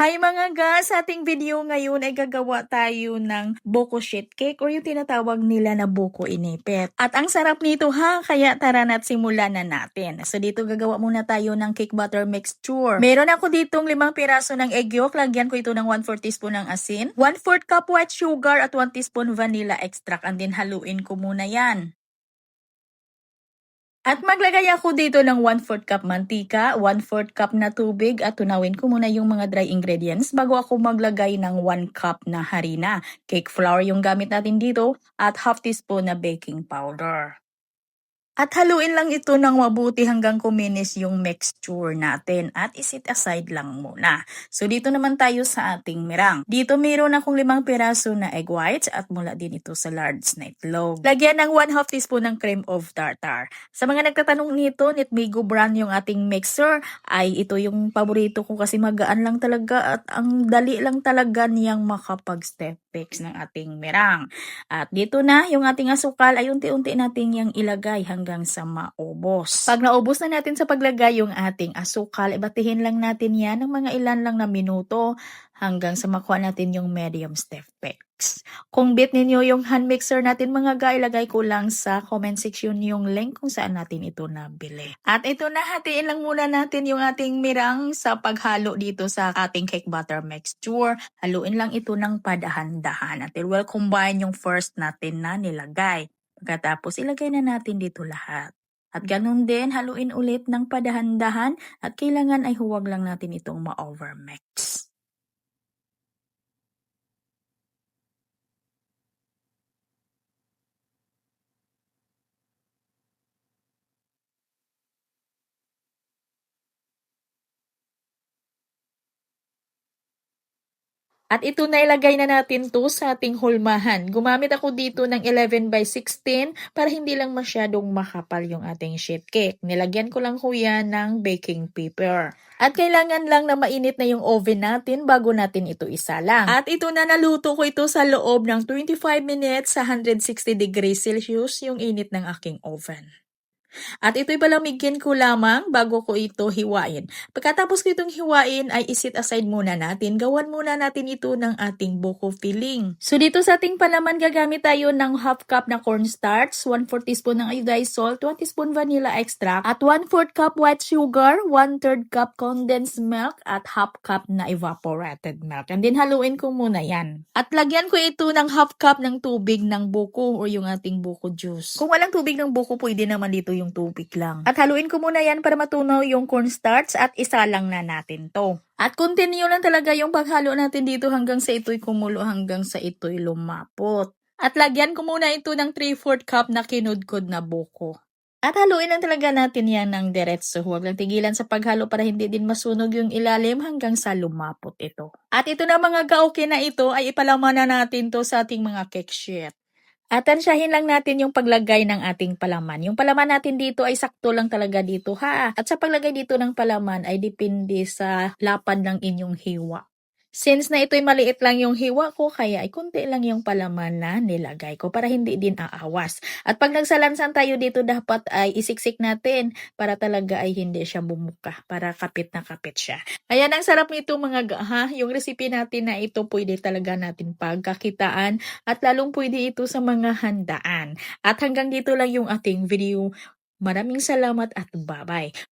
Hi mga ga! Sa ating video ngayon ay gagawa tayo ng buko sheet cake or yung tinatawag nila na buko inipit. At ang sarap nito ha, kaya tara na't simulan na natin. So dito gagawa muna tayo ng cake batter mixture. Meron ako ditong 5 piraso ng egg yolk, lagyan ko ito ng 1/4 teaspoon ng asin, 1/4 cup white sugar at 1 teaspoon vanilla extract, and then haluin ko muna yan. At maglagay ako dito ng 1/4 cup mantika, 1/4 cup na tubig at tunawin ko muna yung mga dry ingredients bago ako maglagay ng 1 cup na harina. Cake flour yung gamit natin dito at half teaspoon na baking powder. At haluin lang ito ng mabuti hanggang kuminis yung mixture natin at isit aside lang muna. So dito naman tayo sa ating mirang. Dito meron akong 5 piraso na egg whites at mula din ito sa large na itlog. Lagyan ng 1/2 teaspoon ng cream of tartar. Sa mga nagtatanong nito, Nitmigo brand yung ating mixer, ay ito yung paborito ko kasi magaan lang talaga at ang dali lang talaga niyang makapag-step fix ng ating mirang. At dito na yung ating asukal ay unti-unti nating yang ilagay hanggang sa maubos. Pag naubos na natin sa paglagay yung ating asukal, ibatihin lang natin yan ng mga ilan lang na minuto hanggang sa makuha natin yung medium step fix. Kung bit ninyo yung hand mixer natin mga ga, ilagay ko lang sa comment section yung link kung saan natin ito nabili. At ito na, hatiin lang muna natin yung ating mirang sa paghalo dito sa ating cake batter mixture. Haluin lang ito ng padahan-dahan until well combine yung first natin na nilagay. Pagkatapos ilagay na natin dito lahat. At ganun din, haluin ulit ng padahan-dahan at kailangan ay huwag lang natin itong ma-overmix. At ito na ilagay na natin to sa ating hulmahan. Gumamit ako dito ng 11/16 para hindi lang masyadong makapal yung ating sheet cake. Nilagyan ko lang ho yan ng baking paper. At kailangan lang na mainit na yung oven natin bago natin ito isalang. At ito na, naluto ko ito sa loob ng 25 minutes sa 160 degrees Celsius yung init ng aking oven. At ito'y palamigin ko lamang bago ko ito hiwain. Pagkatapos ko itong hiwain ay isit aside muna natin. Gawan muna natin ito ng ating buko filling. So dito sa ating palaman gagamit tayo ng half cup na cornstarch, 1/4 teaspoon ng iodized salt, 1 teaspoon vanilla extract, at 1/4 cup white sugar, 1/3 cup condensed milk, at half cup na evaporated milk. And then haluin ko muna yan. At lagyan ko ito ng half cup ng tubig ng buko o yung ating buko juice. Kung walang tubig ng buko, pwede naman dito yung tubig lang. At haluin ko muna yan para matunaw yung cornstarch at isalang na natin to. At continue lang talaga yung paghalo natin dito hanggang sa ito'y kumulo, hanggang sa ito'y lumapot. At lagyan ko muna ito ng 3/4 cup na kinudkod na buko. At haluin lang talaga natin yan ng diretso. Huwag lang tigilan sa paghalo para hindi din masunog yung ilalim hanggang sa lumapot ito. At ito na mga ga-okay na ito ay ipalaman na natin to sa ating mga cake sheet. At tansyahin lang natin yung paglagay ng ating palaman. Yung palaman natin dito ay sakto lang talaga dito ha. At sa paglagay dito ng palaman ay depende sa lapad ng inyong hiwa. Since na ito'y maliit lang yung hiwa ko, kaya ay konti lang yung palaman na nilagay ko para hindi din aawas. At pag nagsalansan tayo dito, dapat ay isiksik natin para talaga ay hindi siya bumuka, para kapit na kapit siya. Ayan, ang sarap nito mga ga, ha? Yung recipe natin na ito pwede talaga natin pagkakitaan at lalong pwede ito sa mga handaan. At hanggang dito lang yung ating video. Maraming salamat at bye-bye.